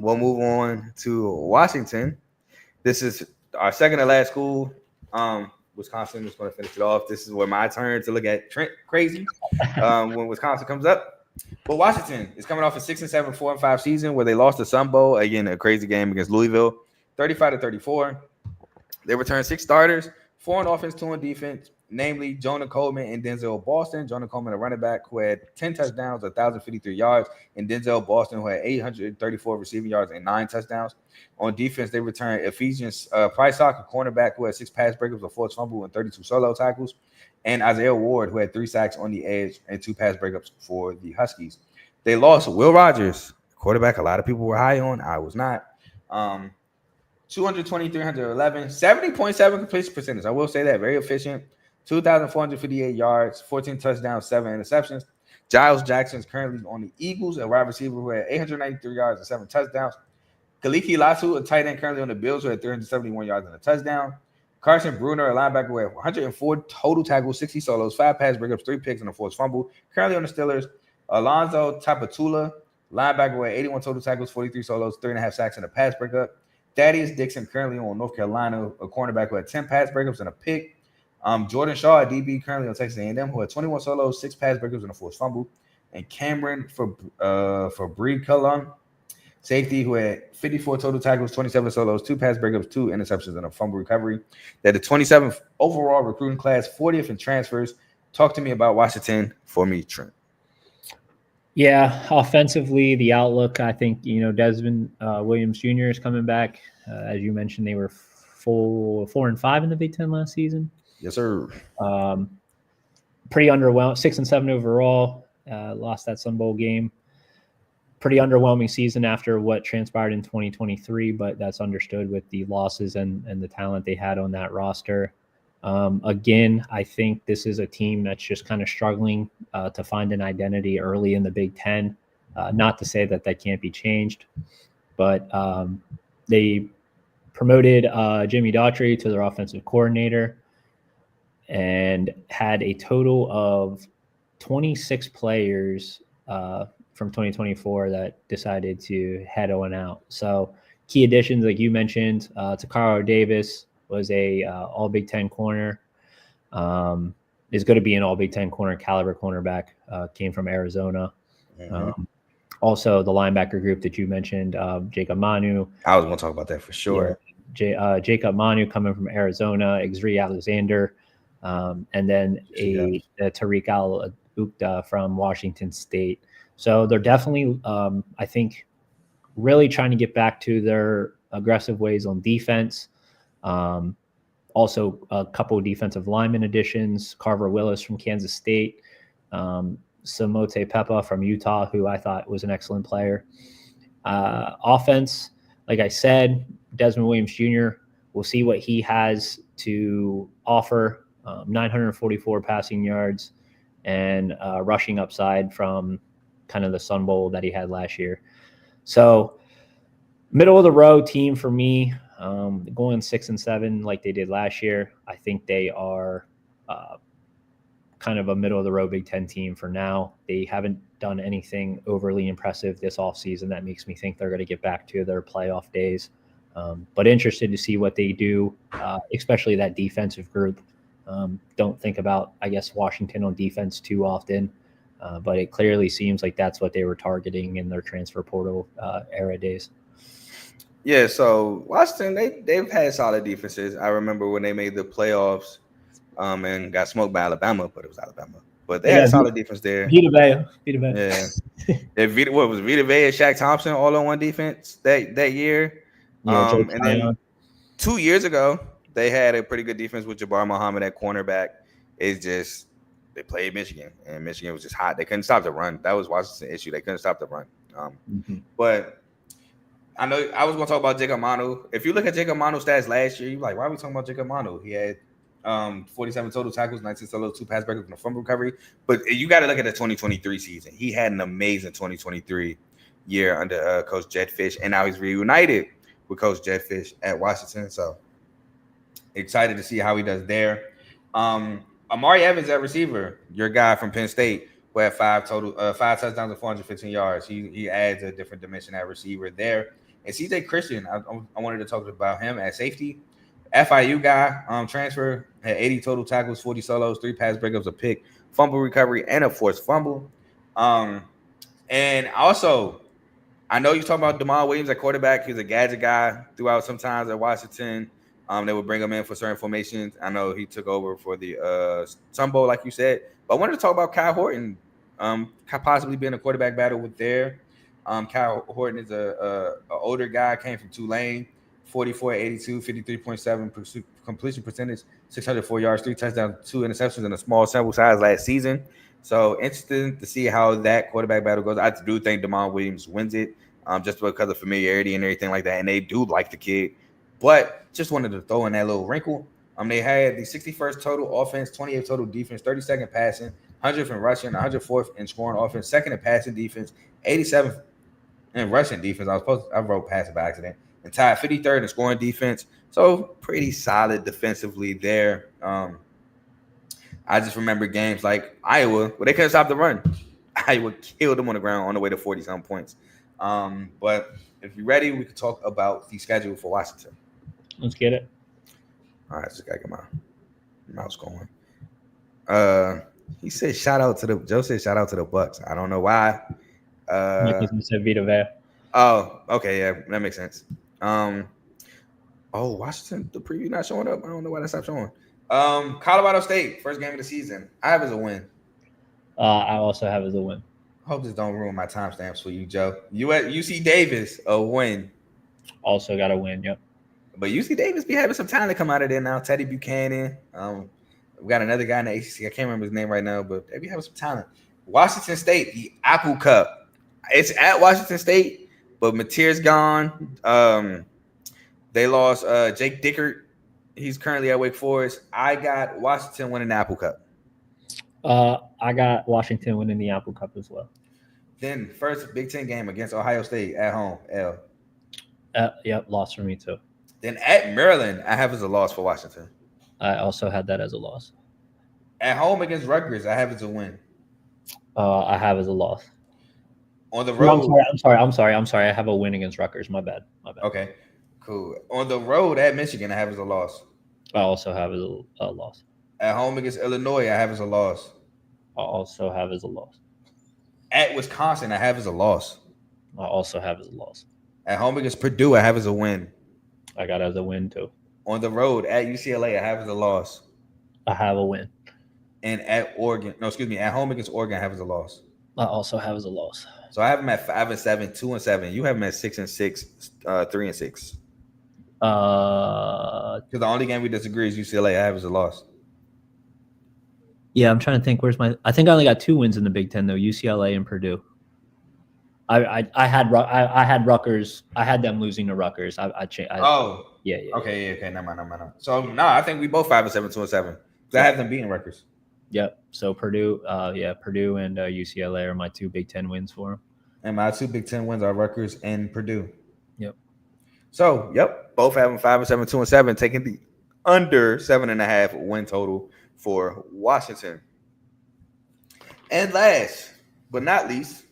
we'll move on to Washington. This is our second to last school. Wisconsin is going to finish it off. This is where my turn to look at Trent crazy when Wisconsin comes up. But Washington is coming off a 6-7, 4-5 season where they lost the Sun Bowl. Again, a crazy game against Louisville, 35-34. They returned 6 starters, 4 on offense, 2 on defense, namely Jonah Coleman and Denzel Boston. Jonah Coleman, a running back who had 10 touchdowns, 1,053 yards, and Denzel Boston, who had 834 receiving yards and 9 touchdowns. On defense, they returned Ephesians Priceock, a cornerback who had 6 pass breakups, a forced fumble, and 32 solo tackles, and Isaiah Ward, who had 3 sacks on the edge and 2 pass breakups for the Huskies. They lost Will Rogers, quarterback a lot of people were high on. I was not. 220, 311, 70.7 completion percentage. I will say that. Very efficient. 2,458 yards, 14 touchdowns, 7 interceptions. Giles Jackson is currently on the Eagles, a wide receiver who had 893 yards and 7 touchdowns. Kaliki Lasu, a tight end currently on the Bills, who had 371 yards and a touchdown. Carson Bruner, a linebacker who had 104 total tackles, 60 solos, 5 pass breakups, 3 picks, and a forced fumble. Currently on the Steelers. Alonzo Tapatula, linebacker who had 81 total tackles, 43 solos, 3.5 sacks, and a pass breakup. Thaddeus Dixon, currently on North Carolina, a cornerback who had 10 pass breakups and a pick. Jordan Shaw, a DB, currently on Texas A&M, who had 21 solos, 6 pass breakups, and a forced fumble. And Cameron Fabricalon, safety, who had 54 total tackles, 27 solos, 2 pass breakups, 2 interceptions, and a fumble recovery. They're the 27th overall recruiting class, 40th in transfers. Talk to me about Washington for me, Trent. Yeah, offensively, the outlook, I think, Desmond Williams Jr. is coming back. As you mentioned, they were 4-5 in the Big Ten last season. Yes, sir. Pretty underwhelming. 6-7 overall. Lost that Sun Bowl game. Pretty underwhelming season after what transpired in 2023, but that's understood with the losses and the talent they had on that roster. Again, I think this is a team that's just kind of struggling to find an identity early in the Big Ten. Not to say that can't be changed, but they promoted Jimmy Daughtry to their offensive coordinator and had a total of 26 players from 2024 that decided to head on out. So key additions, like you mentioned, Takaro Davis was a all Big Ten corner. Is going to be an all Big Ten corner caliber cornerback. Came from Arizona. Mm-hmm. Also, the linebacker group that you mentioned, Jacob Manu. I was going to talk about that for sure. Yeah, Jacob Manu coming from Arizona, Xri Alexander, and then a Tariq Al-Ukda from Washington State. So they're definitely, I think, really trying to get back to their aggressive ways on defense. Also, a couple of defensive lineman additions, Carver Willis from Kansas State, Samote Pepa from Utah, who I thought was an excellent player. Offense, like I said, Desmond Williams Jr., we'll see what he has to offer. 944 passing yards and rushing upside from kind of the Sun Bowl that he had last year. So middle of the road team for me, going 6-7 like they did last year. I think they are kind of a middle of the road Big Ten team for now. They haven't done anything overly impressive this offseason that makes me think they're going to get back to their playoff days. But interested to see what they do, especially that defensive group. Don't think about, I guess, Washington on defense too often, but it clearly seems like that's what they were targeting in their transfer portal era days. Yeah, so Washington, they've had solid defenses. I remember when they made the playoffs and got smoked by Alabama, but it was Alabama. But they had solid defense there. Vita Vea. Yeah. What was Vita Vea and Shaq Thompson all on one defense that year? Yeah, and then 2 years ago, they had a pretty good defense with Jabbar Muhammad at cornerback. It's just they played Michigan, and Michigan was just hot. They couldn't stop the run. That was Washington's issue. They couldn't stop the run. But I know I was going to talk about Jacob Manu. If you look at Jacob Manu's stats last year, you're like, why are we talking about Jacob Manu? He had 47 total tackles, 19 solos, 2 pass breakups, and a fumble recovery. But you got to look at the 2023 season. He had an amazing 2023 year under Coach Jed Fish, and now he's reunited with Coach Jed Fish at Washington. So excited to see how he does there. Amari Evans at receiver, your guy from Penn State, who had 5 touchdowns and 415 yards. He adds a different dimension at receiver there. And CJ Christian, I wanted to talk about him at safety. FIU guy, transfer, had 80 total tackles, 40 solos, 3 pass breakups, a pick, fumble recovery, and a forced fumble. And also, I know you're talking about Damon Williams at quarterback. He was a gadget guy throughout sometimes at Washington. They would bring him in for certain formations. I know he took over for the Sun Bowl, like you said. But I wanted to talk about Kyle Horton, possibly being a quarterback battle with there. Kyle Horton is a older guy, came from Tulane, 44, 82, 53.7 completion percentage, 604 yards, 3 touchdowns, 2 interceptions in a small sample size last season. So interesting to see how that quarterback battle goes. I do think Damon Williams wins it, just because of familiarity and everything like that. And they do like the kid. But just wanted to throw in that little wrinkle. They had the 61st total offense, 28th total defense, 32nd passing, 100th in rushing, 104th in scoring offense, 2nd in passing defense, 87th in rushing defense. I wrote passing by accident. And tied 53rd in scoring defense. So pretty solid defensively there. I just remember games like Iowa where they couldn't stop the run. Iowa killed them on the ground on the way to 40-some points. But if you're ready, we can talk about the schedule for Washington. Let's get it. All right, just gotta get my mouse going. He said Joe said shout out to the Bucks. I don't know why. He said Vita Vea. Oh, okay, yeah, that makes sense. Washington, the preview not showing up. I don't know why that stopped showing. Colorado State, first game of the season. I have as a win. I also have as a win. I hope this don't ruin my timestamps for you, Joe. You at UC Davis, a win. Also got a win, yep. But UC Davis be having some talent come out of there now. Teddy Buchanan. We got another guy in the ACC. I can't remember his name right now, but they be having some talent. Washington State, the Apple Cup. It's at Washington State, but Mateer's gone. They lost Jake Dickert. He's currently at Wake Forest. I got Washington winning the Apple Cup. I got Washington winning the Apple Cup as well. Then first Big Ten game against Ohio State at home. L. Yep, loss for me too. Then at Maryland, I have as a loss for Washington. I also had that as a loss. At home against Rutgers, I have as a win. I have as a loss. On the road. I'm sorry. I have a win against Rutgers. My bad. Okay, cool. On the road at Michigan, I have as a loss. I also have as a loss. At home against Illinois, I have as a loss. I also have as a loss. At Wisconsin, I have as a loss. I also have as a loss. At home against Purdue, I have as a win. I got as a win too. On the road at UCLA, I have as a loss. I have a win. And at home against Oregon, I have as a loss. I also have as a loss. So I have them at 5-7, 2-7. You have them at 6-6, 3-6. Because the only game we disagree is UCLA. I have as a loss. Yeah, I'm trying to think. I think I only got 2 wins in the Big Ten though. UCLA and Purdue. I had Rutgers. I had them losing to Rutgers. Yeah. Okay. Never mind. So no, I think we both 5-7, 2-7. I have them beating Rutgers. Yep. So Purdue, Purdue and UCLA are my 2 Big Ten wins for them. And my 2 Big Ten wins are Rutgers and Purdue. Yep. So both having 5-7, 2-7, taking the under 7.5 win total for Washington. And last but not least,